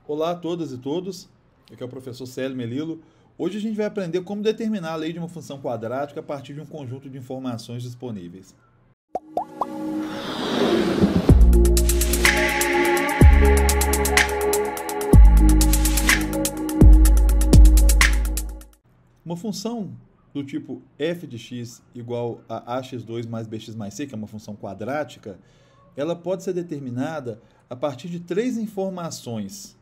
Olá a todas e todos, aqui é o professor Célio Melilo. Hoje a gente vai aprender como determinar a lei de uma função quadrática a partir de um conjunto de informações disponíveis. Uma função do tipo f de x igual a ax2 mais bx mais c, que é uma função quadrática, ela pode ser determinada a partir de três informações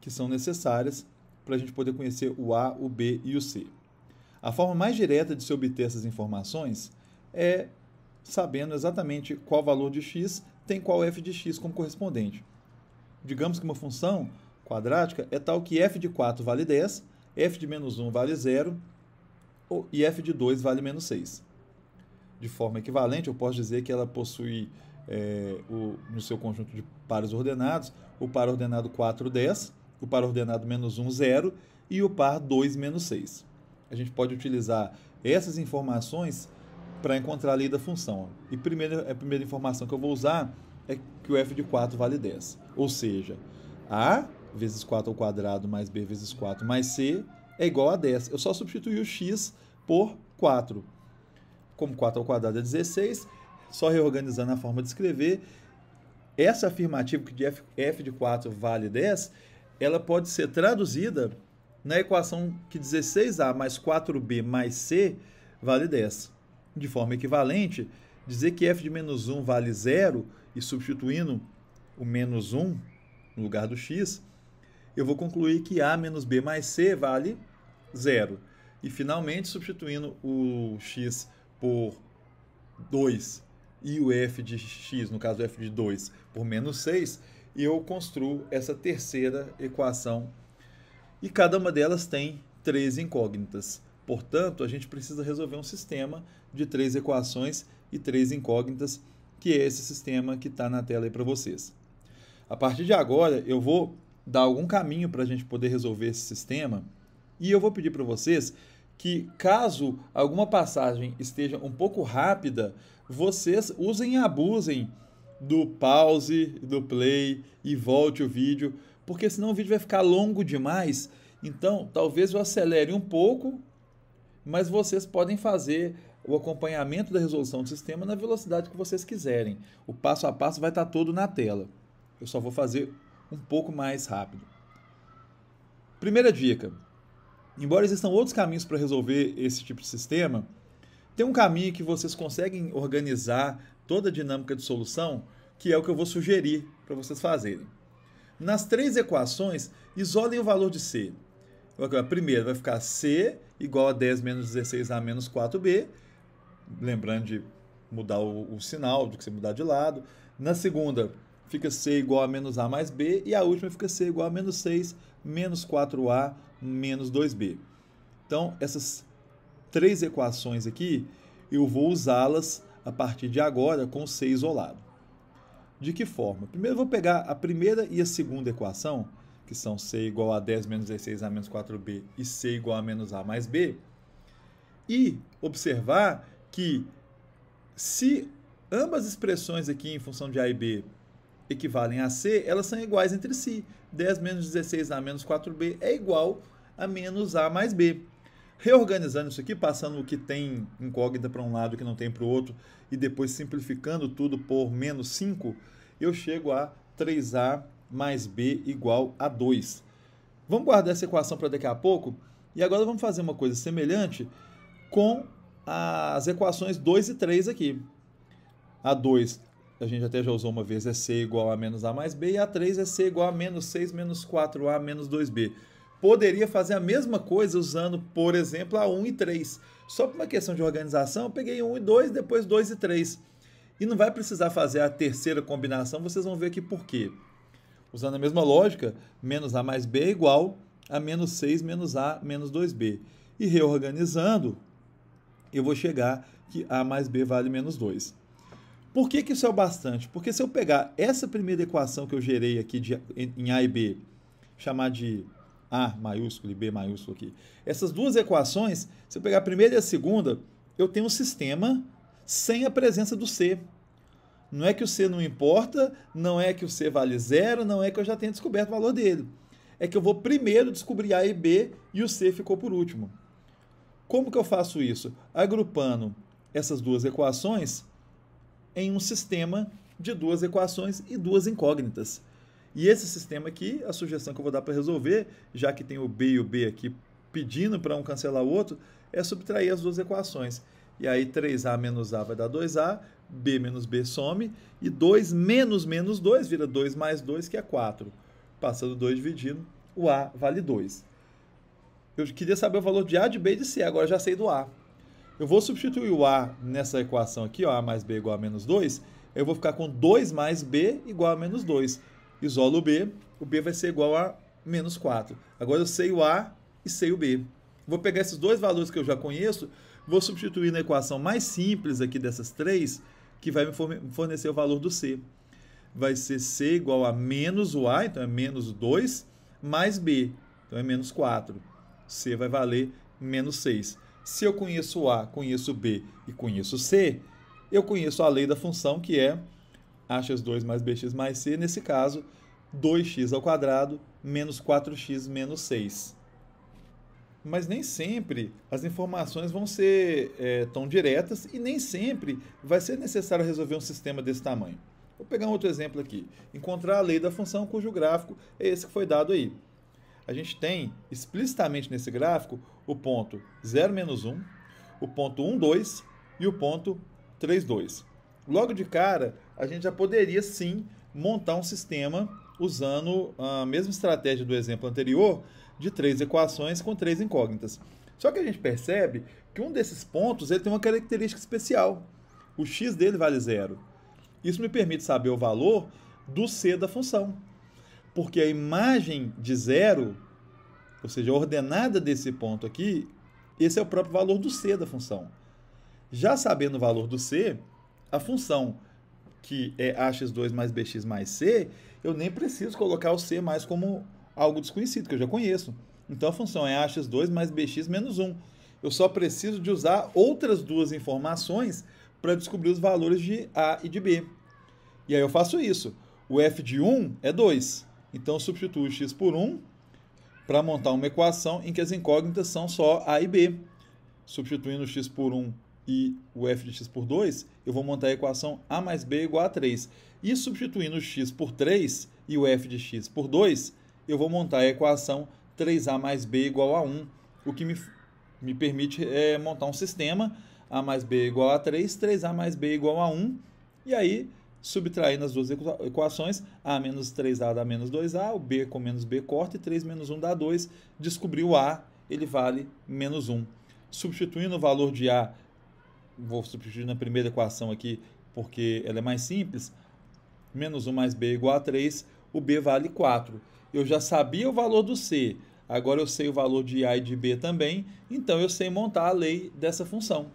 que são necessárias para a gente poder conhecer o a, o b e o c. A forma mais direta de se obter essas informações é sabendo exatamente qual valor de x tem qual f de x como correspondente. Digamos que uma função quadrática é tal que f de 4 vale 10, f de menos 1 vale 0 e f de 2 vale menos 6. De forma equivalente, eu posso dizer que ela possui no seu conjunto de pares ordenados o par ordenado 4, 10, o par ordenado menos 1, 0 e o par 2, menos 6. A gente pode utilizar essas informações para encontrar a lei da função. E a primeira informação que eu vou usar é que o f de 4 vale 10. Ou seja, a vezes 4 ao quadrado mais b vezes 4 mais c é igual a 10. Eu só substituí o x por 4. Como 4 ao quadrado é 16, só reorganizando a forma de escrever, essa afirmativa que de f de 4 vale 10, ela pode ser traduzida na equação que 16a mais 4b mais c vale 10. De forma equivalente, dizer que f de menos 1 vale 0, e substituindo o menos 1 no lugar do x, eu vou concluir que a menos b mais c vale 0. E, finalmente, substituindo o x por 2 e o f de x, no caso f de 2, por menos 6, eu construo essa terceira equação. E cada uma delas tem três incógnitas. Portanto, a gente precisa resolver um sistema de três equações e três incógnitas, que é esse sistema que está na tela aí para vocês. A partir de agora, eu vou dar algum caminho para a gente poder resolver esse sistema e eu vou pedir para vocês que, caso alguma passagem esteja um pouco rápida, vocês usem e abusem do pause, do play e volte o vídeo, porque senão o vídeo vai ficar longo demais. Então, talvez eu acelere um pouco, mas vocês podem fazer o acompanhamento da resolução do sistema na velocidade que vocês quiserem. O passo a passo vai estar todo na tela. Eu só vou fazer um pouco mais rápido. Primeira dica. Embora existam outros caminhos para resolver esse tipo de sistema, tem um caminho que vocês conseguem organizar toda a dinâmica de solução, que é o que eu vou sugerir para vocês fazerem. Nas três equações, isolem o valor de c. A primeira vai ficar c igual a 10 menos 16a menos 4b, lembrando de mudar o sinal, de que você mudar de lado. Na segunda, fica c igual a menos a mais b, e a última fica c igual a menos 6 menos 4a menos 2b. Então, essas três equações aqui, eu vou usá-las a partir de agora com c isolado. De que forma? Primeiro eu vou pegar a primeira e a segunda equação, que são c igual a 10 menos 16a menos 4b e c igual a menos a mais b, e observar que se ambas expressões aqui em função de a e b equivalem a c, elas são iguais entre si. 10 menos 16a menos 4b é igual a menos a mais b. Reorganizando isso aqui, passando o que tem incógnita para um lado e o que não tem para o outro, e depois simplificando tudo por menos 5, eu chego a 3a mais b igual a 2. Vamos guardar essa equação para daqui a pouco, e agora vamos fazer uma coisa semelhante com as equações 2 e 3 aqui. A 2, a gente até já usou uma vez, é c igual a menos a mais b, e a 3 é c igual a menos 6 menos 4a menos 2b. Poderia fazer a mesma coisa usando, por exemplo, a 1 e 3. Só por uma questão de organização, eu peguei 1 e 2, depois 2 e 3. E não vai precisar fazer a terceira combinação, vocês vão ver aqui por quê. Usando a mesma lógica, menos a mais b é igual a menos 6 menos a menos 2b. E reorganizando, eu vou chegar que a mais b vale menos 2. Por que isso é o bastante? Porque se eu pegar essa primeira equação que eu gerei aqui em a e b, chamar de A maiúsculo e B maiúsculo aqui. Essas duas equações, se eu pegar a primeira e a segunda, eu tenho um sistema sem a presença do C. Não é que o C não importa, não é que o C vale zero, não é que eu já tenha descoberto o valor dele. É que eu vou primeiro descobrir A e B e o C ficou por último. Como que eu faço isso? Agrupando essas duas equações em um sistema de duas equações e duas incógnitas. E esse sistema aqui, a sugestão que eu vou dar para resolver, já que tem o B e o B aqui pedindo para um cancelar o outro, é subtrair as duas equações. E aí 3A menos A vai dar 2A, B menos B some, e 2 menos menos 2 vira 2 mais 2, que é 4. Passando 2 dividindo, o A vale 2. Eu queria saber o valor de A, de B e de C, agora já sei do A. Eu vou substituir o A nessa equação aqui, ó, A mais B igual a menos 2, eu vou ficar com 2 mais B igual a menos 2. Isolo o B vai ser igual a menos 4. Agora eu sei o A e sei o B. Vou pegar esses dois valores que eu já conheço, vou substituir na equação mais simples aqui dessas três, que vai me fornecer o valor do C. Vai ser C igual a menos o A, então é menos 2, mais B, então é menos 4. C vai valer menos 6. Se eu conheço o A, conheço o B e conheço o C, eu conheço a lei da função, que é ax2 mais bx mais c, nesse caso, 2x ao quadrado menos 4x menos 6. Mas nem sempre as informações vão ser tão diretas e nem sempre vai ser necessário resolver um sistema desse tamanho. Vou pegar um outro exemplo aqui. Encontrar a lei da função cujo gráfico é esse que foi dado aí. A gente tem explicitamente nesse gráfico o ponto 0, menos 1, o ponto 1, 2 e o ponto 3, 2. Logo de cara, a gente já poderia sim montar um sistema usando a mesma estratégia do exemplo anterior, de 3 equações com 3 incógnitas. Só que a gente percebe que um desses pontos ele tem uma característica especial. O x dele vale 0. Isso me permite saber o valor do c da função. Porque a imagem de 0, ou seja, a ordenada desse ponto aqui, esse é o próprio valor do c da função. Já sabendo o valor do c, a função que é ax2 mais bx mais c, eu nem preciso colocar o c mais como algo desconhecido, que eu já conheço. Então a função é ax2 mais bx menos 1. Eu só preciso de usar outras duas informações para descobrir os valores de a e de b. E aí eu faço isso. O f de 1 é 2. Então eu substituo o x por 1 para montar uma equação em que as incógnitas são só a e b. Substituindo o x por 1 e o f de x por 2, eu vou montar a equação a mais b igual a 3. E substituindo o x por 3 e o f de x por 2, eu vou montar a equação 3a mais b igual a 1, o que me permite montar um sistema a mais b igual a 3, 3a mais b igual a 1, e aí, subtraindo as duas equações, a menos 3a dá menos 2a, o b com menos b corta, e 3 menos 1 dá 2, descobri o a, ele vale menos 1. Substituindo o valor de a, vou substituir na primeira equação aqui, porque ela é mais simples, menos 1 mais b igual a 3, o b vale 4. Eu já sabia o valor do c, agora eu sei o valor de a e de b também, então eu sei montar a lei dessa função.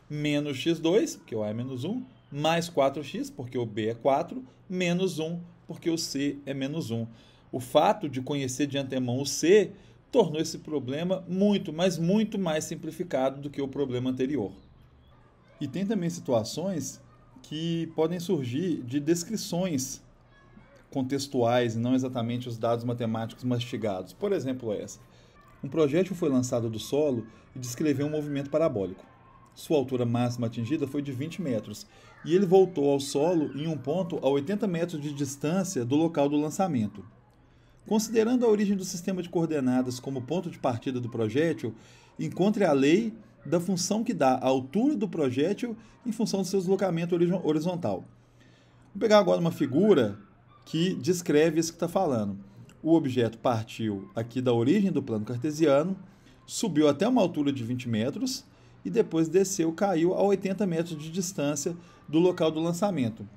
Menos x2, porque o a é menos 1, mais 4x, porque o b é 4, menos 1, porque o c é menos 1. O fato de conhecer de antemão o c tornou esse problema muito, mas muito mais simplificado do que o problema anterior. E tem também situações que podem surgir de descrições contextuais e não exatamente os dados matemáticos mastigados. Por exemplo, essa. Um projétil foi lançado do solo e descreveu um movimento parabólico. Sua altura máxima atingida foi de 20 metros e ele voltou ao solo em um ponto a 80 metros de distância do local do lançamento. Considerando a origem do sistema de coordenadas como ponto de partida do projétil, encontre a lei da função que dá a altura do projétil em função do seu deslocamento horizontal. Vou pegar agora uma figura que descreve isso que está falando. O objeto partiu aqui da origem do plano cartesiano, subiu até uma altura de 20 metros e depois desceu, caiu a 80 metros de distância do local do lançamento.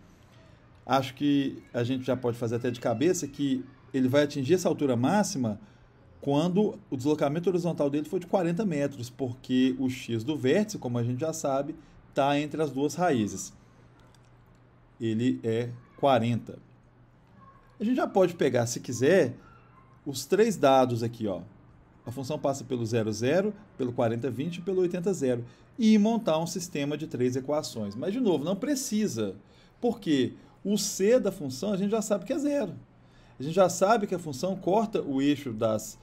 Acho que a gente já pode fazer até de cabeça que ele vai atingir essa altura máxima quando o deslocamento horizontal dele for de 40 metros, porque o x do vértice, como a gente já sabe, está entre as duas raízes. Ele é 40. A gente já pode pegar, se quiser, os três dados aqui, ó. A função passa pelo 0, 0, pelo 40, 20 e pelo 80, 0. E montar um sistema de três equações. Mas, de novo, não precisa. Porque o C da função a gente já sabe que é zero. A gente já sabe que a função corta o eixo das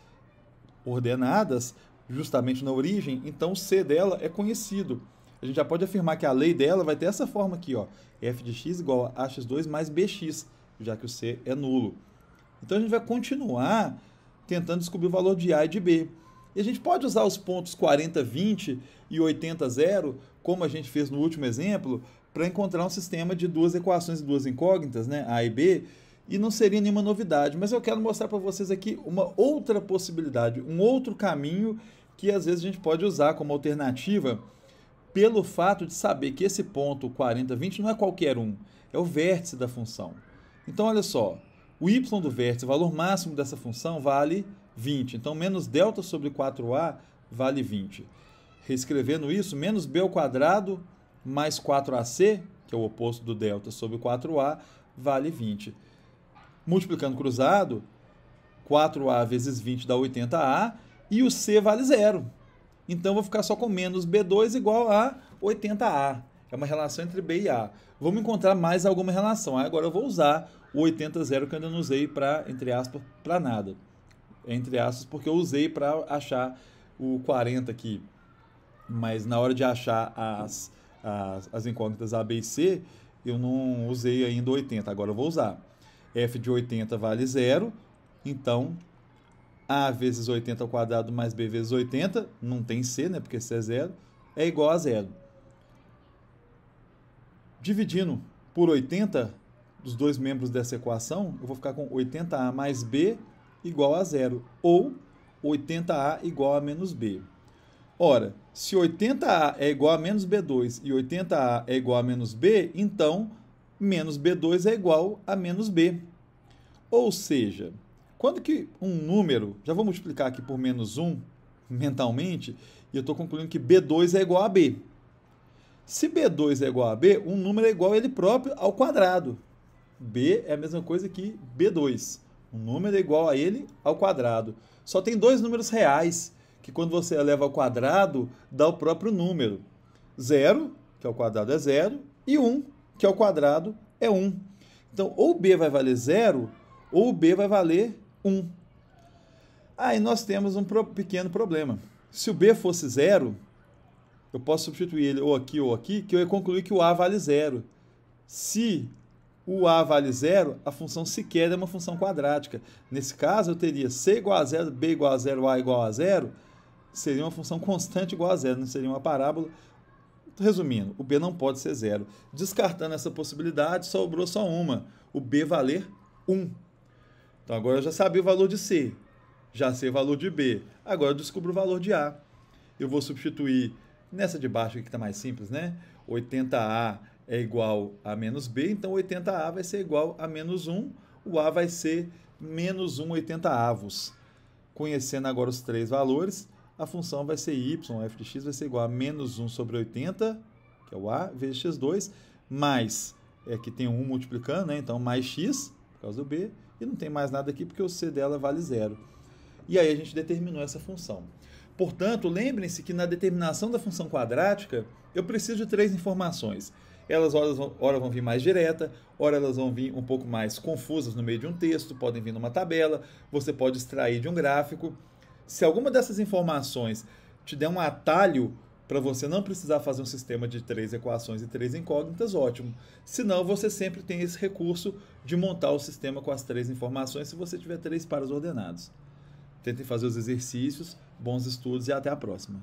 ordenadas justamente na origem, então o C dela é conhecido. A gente já pode afirmar que a lei dela vai ter essa forma aqui, ó, f de x igual a ax2 mais bx, já que o C é nulo. Então a gente vai continuar tentando descobrir o valor de A e de B. E a gente pode usar os pontos 40, 20 e 80, 0, como a gente fez no último exemplo, para encontrar um sistema de duas equações e duas incógnitas, né, A e B, e não seria nenhuma novidade. Mas eu quero mostrar para vocês aqui uma outra possibilidade, um outro caminho que às vezes a gente pode usar como alternativa pelo fato de saber que esse ponto 40, 20 não é qualquer um, é o vértice da função. Então, olha só, o y do vértice, o valor máximo dessa função, vale 20. Então, menos delta sobre 4a vale 20. Reescrevendo isso, menos b ao quadrado mais 4ac, que é o oposto do delta, sobre 4a, vale 20. Multiplicando cruzado, 4a vezes 20 dá 80a, e o c vale 0. Então, eu vou ficar só com menos b2 igual a 80a. É uma relação entre b e a. Vamos encontrar mais alguma relação. Agora eu vou usar o 80, 0 que eu ainda não usei para, entre aspas, para nada. Entre aspas, porque eu usei para achar o 40 aqui. Mas na hora de achar as incógnitas A, B e C, eu não usei ainda o 80. Agora eu vou usar. F de 80 vale 0. Então, A vezes 80 ao quadrado mais B vezes 80, não tem C, né, porque C é 0, é igual a 0. Dividindo por 80, dos dois membros dessa equação, eu vou ficar com 80A mais B igual a 0, ou 80A igual a menos B. Ora, se 80A é igual a menos B2 e 80A é igual a menos B, então menos B2 é igual a menos B. Ou seja, quando que um número, já vou multiplicar aqui por menos 1 mentalmente, e eu estou concluindo que B2 é igual a B. Se B2 é igual a B, um número é igual a ele próprio ao quadrado. B é a mesma coisa que B2. Um número é igual a ele ao quadrado. Só tem dois números reais, que quando você eleva ao quadrado, dá o próprio número. 0, que ao quadrado é 0, e 1, que ao quadrado é 1. Então, ou B vai valer 0, ou B vai valer 1. Aí nós temos um pequeno problema. Se o B fosse 0, eu posso substituir ele ou aqui, que eu ia concluir que o A vale 0. Se o A vale 0, a função sequer é uma função quadrática. Nesse caso, eu teria C igual a 0, B igual a 0, A igual a 0, seria uma função constante igual a 0, não seria uma parábola. Resumindo, o B não pode ser 0. Descartando essa possibilidade, sobrou só uma, o B valer 1. Então agora eu já sabia o valor de C, já sei o valor de B, agora eu descubro o valor de A. Eu vou substituir nessa de baixo aqui que está mais simples, né? 80A é igual a menos B, então 80A vai ser igual a menos 1, o A vai ser menos 1 80avos. Conhecendo agora os três valores, a função vai ser y, f de x vai ser igual a menos 1 sobre 80, que é o A, vezes x2, mais, aqui tem 1 multiplicando, né? Então mais x, por causa do B, e não tem mais nada aqui porque o c dela vale 0. E aí a gente determinou essa função. Portanto, lembrem-se que na determinação da função quadrática, eu preciso de três informações. Elas ora vão vir mais direta, ora elas vão vir um pouco mais confusas no meio de um texto, podem vir numa tabela, você pode extrair de um gráfico. Se alguma dessas informações te der um atalho para você não precisar fazer um sistema de 3 equações e 3 incógnitas, ótimo. Senão, você sempre tem esse recurso de montar o sistema com as 3 informações se você tiver 3 pares ordenados. Tentem fazer os exercícios, bons estudos e até a próxima.